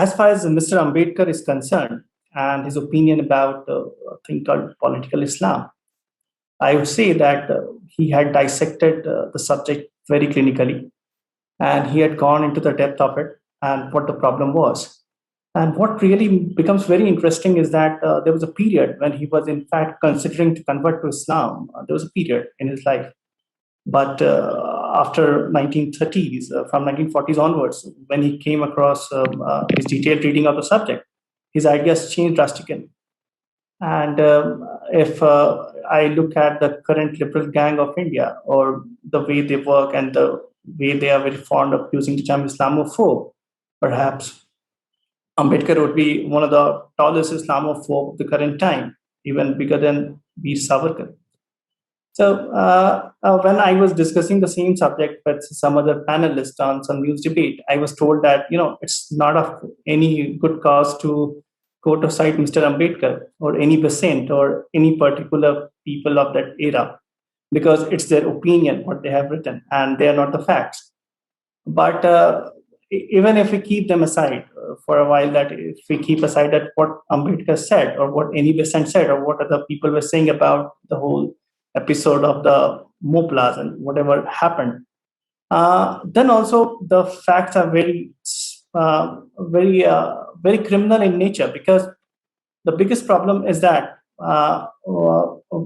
As far as Mr. Ambedkar is concerned and his opinion about a thing called political Islam, I would say that he had dissected the subject very clinically, and he had gone into the depth of it and what the problem was. And what really becomes very interesting is that there was a period when he was, in fact, considering to convert to Islam. There was a period in his life. But after 1930s, from 1940s onwards, when he came across his detailed reading of the subject, his ideas changed drastically. And if I look at the current liberal gang of India, or the way they work and the way they are very fond of using the term Islamophobe, perhaps Ambedkar would be one of the tallest Islamophobe of the current time, even bigger than Veer Savarkar. So when I was discussing the same subject with some other panelists on some news debate, I was told that it's not of any good cause to quote or cite Mr. Ambedkar or any percent or any particular people of that era, because it's their opinion what they have written and they are not the facts. But even if we keep them aside for a while, that if we keep aside that what Ambedkar said or what any percent said or what other people were saying about the whole episode of the Moplahs and whatever happened, then also the facts are very very criminal in nature, because the biggest problem is that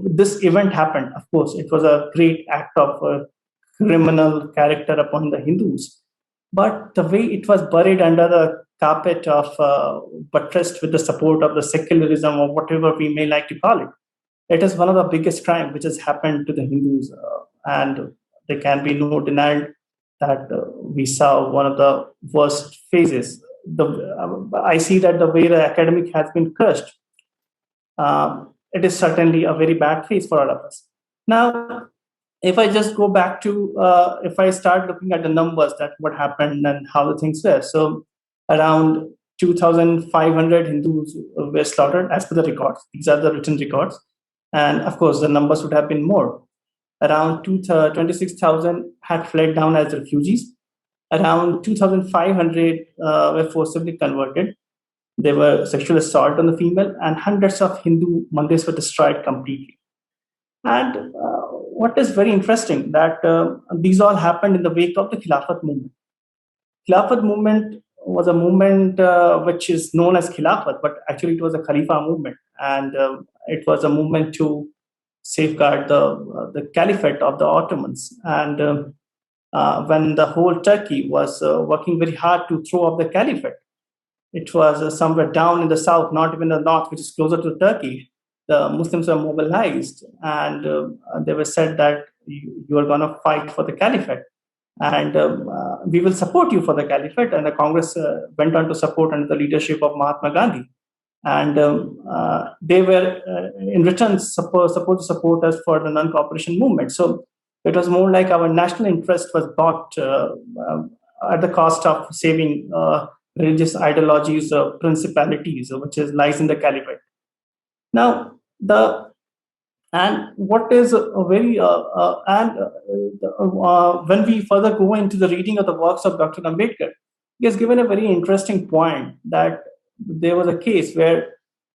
this event happened. Of course, it was a great act of criminal character upon the Hindus, but the way it was buried under the carpet of buttressed with the support of the secularism or whatever we may like to call it, it is one of the biggest crimes which has happened to the Hindus, and there can be no denial that we saw one of the worst phases. I see that the way the academic has been crushed, it is certainly a very bad phase for all of us. Now, if I just go back to, if I start looking at the numbers, that what happened and how the things were. So around 2,500 Hindus were slaughtered as per the records. These are the written records. And of course, the numbers would have been more. Around 26,000 had fled down as refugees. Around 2,500 were forcibly converted. There were sexual assault on the female, and hundreds of Hindu mandirs were destroyed completely. And what is very interesting that these all happened in the wake of the Khilafat movement. Khilafat movement was a movement which is known as Khilafat, but actually it was a Khalifa movement, and it was a movement to safeguard the Caliphate of the Ottomans. And when the whole Turkey was working very hard to throw off the Caliphate, it was somewhere down in the south, not even the north, which is closer to Turkey. The Muslims were mobilized, and they were said that you are going to fight for the Caliphate, and we will support you for the Caliphate. And the Congress went on to support under the leadership of Mahatma Gandhi. And they were, in return, supposed to support us for the non-cooperation movement. So it was more like our national interest was bought at the cost of saving religious ideologies or principalities, which lies in the Caliphate. Now, what is very when we further go into the reading of the works of Dr. Ambedkar, he has given a very interesting point that there was a case where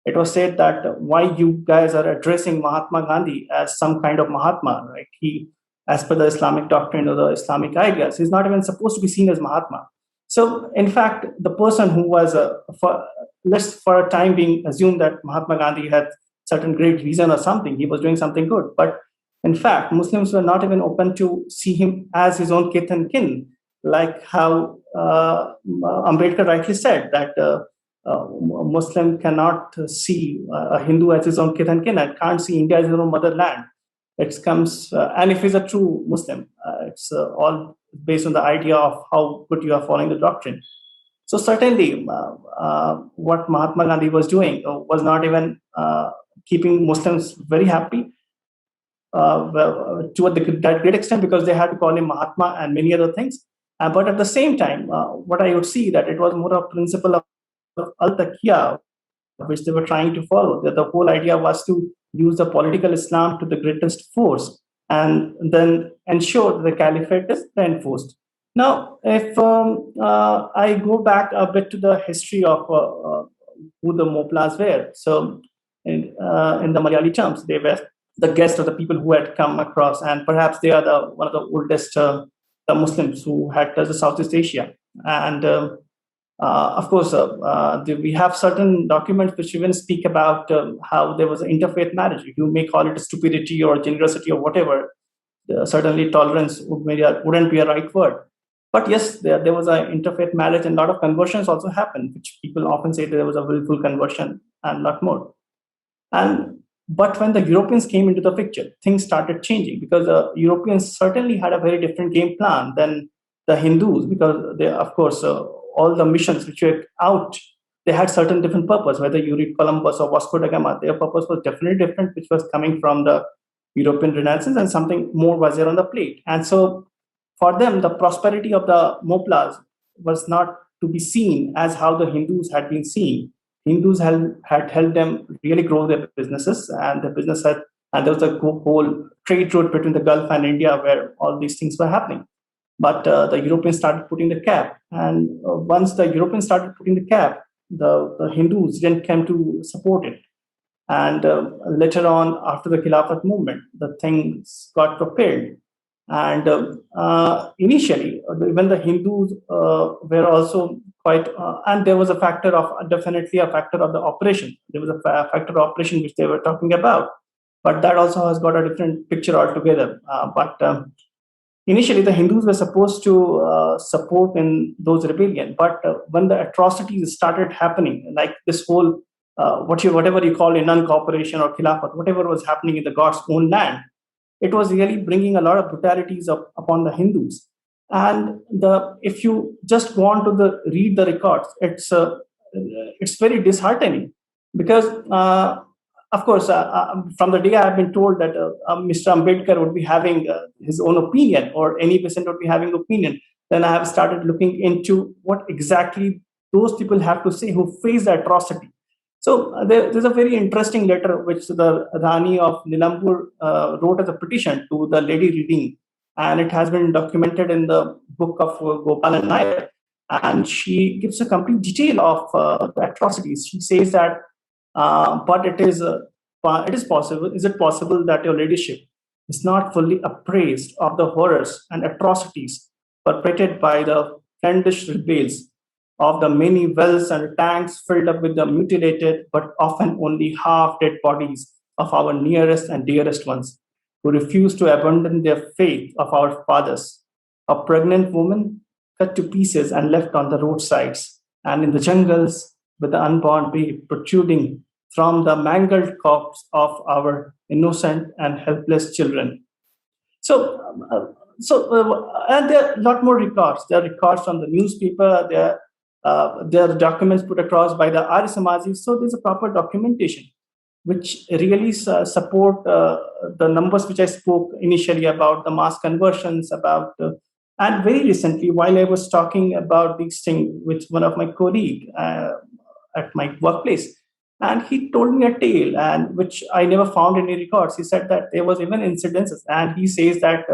it was said that why you guys are addressing Mahatma Gandhi as some kind of Mahatma, right? He, as per the Islamic doctrine or the Islamic ideas, he's not even supposed to be seen as Mahatma. So, in fact, the person who was, let's for a time being assume that Mahatma Gandhi had certain great reason or something, he was doing something good. But in fact, Muslims were not even open to see him as his own kith and kin, like how Ambedkar rightly said that a Muslim cannot see a Hindu as his own kith and kin and can't see India as his own motherland. It comes, and if he's a true Muslim, it's all based on the idea of how good you are following the doctrine. So certainly, what Mahatma Gandhi was doing was not even keeping Muslims very happy to that great extent, because they had to call him Mahatma and many other things. But at the same time, what I would see that it was more a principle of Al-Takiyah, which they were trying to follow. That the whole idea was to use the political Islam to the greatest force and then ensure that the Caliphate is reinforced. Now, if I go back a bit to the history of who the Moplahs were, so in the Malayali terms, they were the guests of the people who had come across, and perhaps they are one of the oldest the Muslims who had touched the Southeast Asia. And of course, we have certain documents which even speak about how there was an interfaith marriage. You may call it stupidity or generosity or whatever. Certainly, tolerance wouldn't be a right word. But yes, there was an interfaith marriage, and a lot of conversions also happened, which people often say there was a willful conversion and not more. And but when the Europeans came into the picture, things started changing because the Europeans certainly had a very different game plan than the Hindus, because they, of course, all the missions which were out, they had certain different purpose. Whether you read Columbus or Vasco da Gama, their purpose was definitely different, which was coming from the European Renaissance, and something more was there on the plate. And so, for them, the prosperity of the Moplahs was not to be seen as how the Hindus had been seen. Hindus had helped them really grow their businesses, and the business had, and there was a whole trade route between the Gulf and India where all these things were happening. But the Europeans started putting the cap, and once the Europeans started putting the cap, the Hindus didn't come to support it. And later on, after the Khilafat movement, the things got propelled. And initially, when the Hindus were also quite, and there was a factor of, definitely a factor of the operation. There was a factor of operation which they were talking about, but that also has got a different picture altogether. But initially, the Hindus were supposed to support in those rebellion, but when the atrocities started happening, like this whole whatever you call a non-cooperation or khilafat, whatever was happening in the God's own land, it was really bringing a lot of brutalities upon the Hindus. And if you just go on to read the records, it's very disheartening because, of course, from the day I have been told that Mr. Ambedkar would be having his own opinion, or any peasant would be having opinion, then I have started looking into what exactly those people have to say who face the atrocity. So there's a very interesting letter which the Rani of Nilampur wrote as a petition to the lady reading, and it has been documented in the book of Gopal and Nair. And she gives a complete detail of the atrocities. She says that, but it is possible. Is it possible that your ladyship is not fully appraised of the horrors and atrocities perpetrated by the fiendish rebels, of the many wells and tanks filled up with the mutilated but often only half dead bodies of our nearest and dearest ones, who refuse to abandon their faith of our fathers, a pregnant woman cut to pieces and left on the roadsides, and in the jungles with the unborn babe protruding from the mangled corpse of our innocent and helpless children. So, and there are a lot more records. There are records from the newspaper. There are documents put across by the Arya Samajis. So there's a proper documentation which really support the numbers which I spoke initially about the mass conversions, about and very recently, while I was talking about these things with one of my colleagues at my workplace, and he told me a tale, and which I never found any records. He said that there was even incidences, and he says that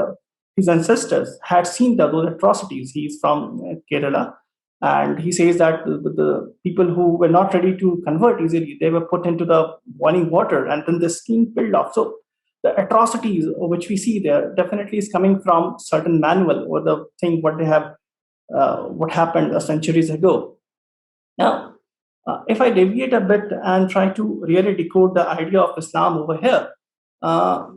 his ancestors had seen those atrocities. He's from Kerala, and he says that the people who were not ready to convert easily, they were put into the boiling water, and then the skin peeled off. So the atrocities which we see there definitely is coming from certain manual or the thing what they have, what happened centuries ago. Now, if I deviate a bit and try to really decode the idea of Islam over here,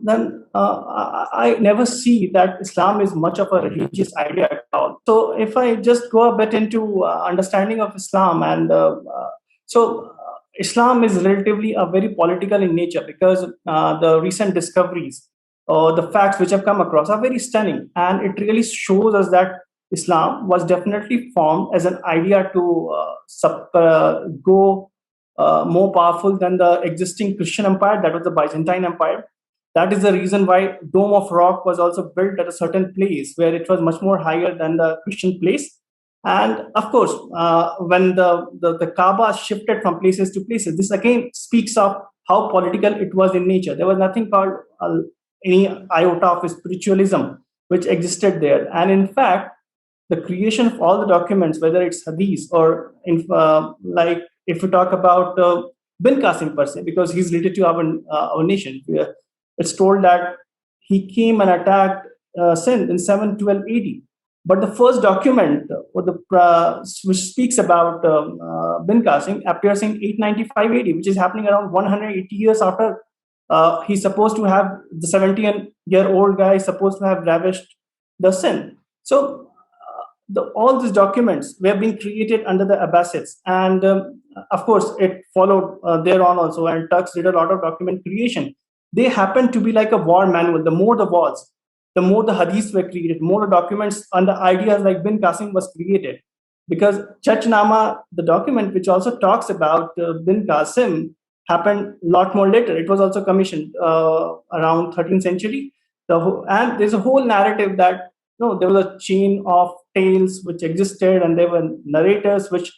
then I never see that Islam is much of a religious idea at all. So if I just go a bit into understanding of Islam, and Islam is relatively a very political in nature, because the recent discoveries or the facts which have come across are very stunning, and it really shows us that Islam was definitely formed as an idea to go more powerful than the existing Christian empire, that was the Byzantine Empire. That is the reason why Dome of Rock was also built at a certain place where it was much more higher than the Christian place. And of course, when the Kaaba shifted from places to places, this again speaks of how political it was in nature. There was nothing called any iota of spiritualism which existed there. And in fact, the creation of all the documents, whether it's hadith or like if we talk about bin Qasim per se, because he's related to our nation. It's told that he came and attacked Sindh in 712 AD. But the first document which speaks about bin Qasim appears in 895 AD, which is happening around 180 years after he's supposed to have, the 17-year-old guy is supposed to have ravished the Sindh. So all these documents were being created under the Abbasids, and of course it followed thereon also, and Turks did a lot of document creation. They happened to be like a war manual. The more the wars, the more the hadiths were created, more the documents under ideas like bin Qasim was created. Because Chachnama, the document which also talks about bin Qasim, happened a lot more later. It was also commissioned around 13th century. And there's a whole narrative that there was a chain of tales which existed, and there were narrators which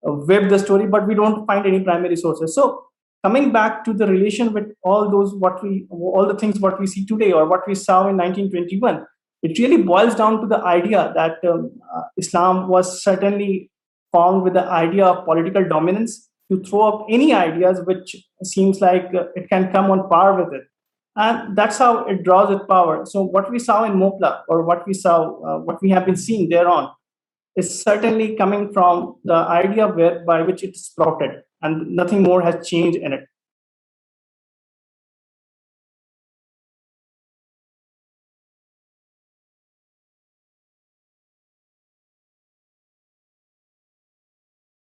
webbed the story, but we don't find any primary sources. So coming back to the relation with all the things what we see today or what we saw in 1921, it really boils down to the idea that Islam was certainly formed with the idea of political dominance, to throw up any ideas which seems like it can come on par with it. And that's how it draws its power. So what we saw in Moplah, or what we have been seeing thereon, is certainly coming from the idea by which it sprouted, and nothing more has changed in it.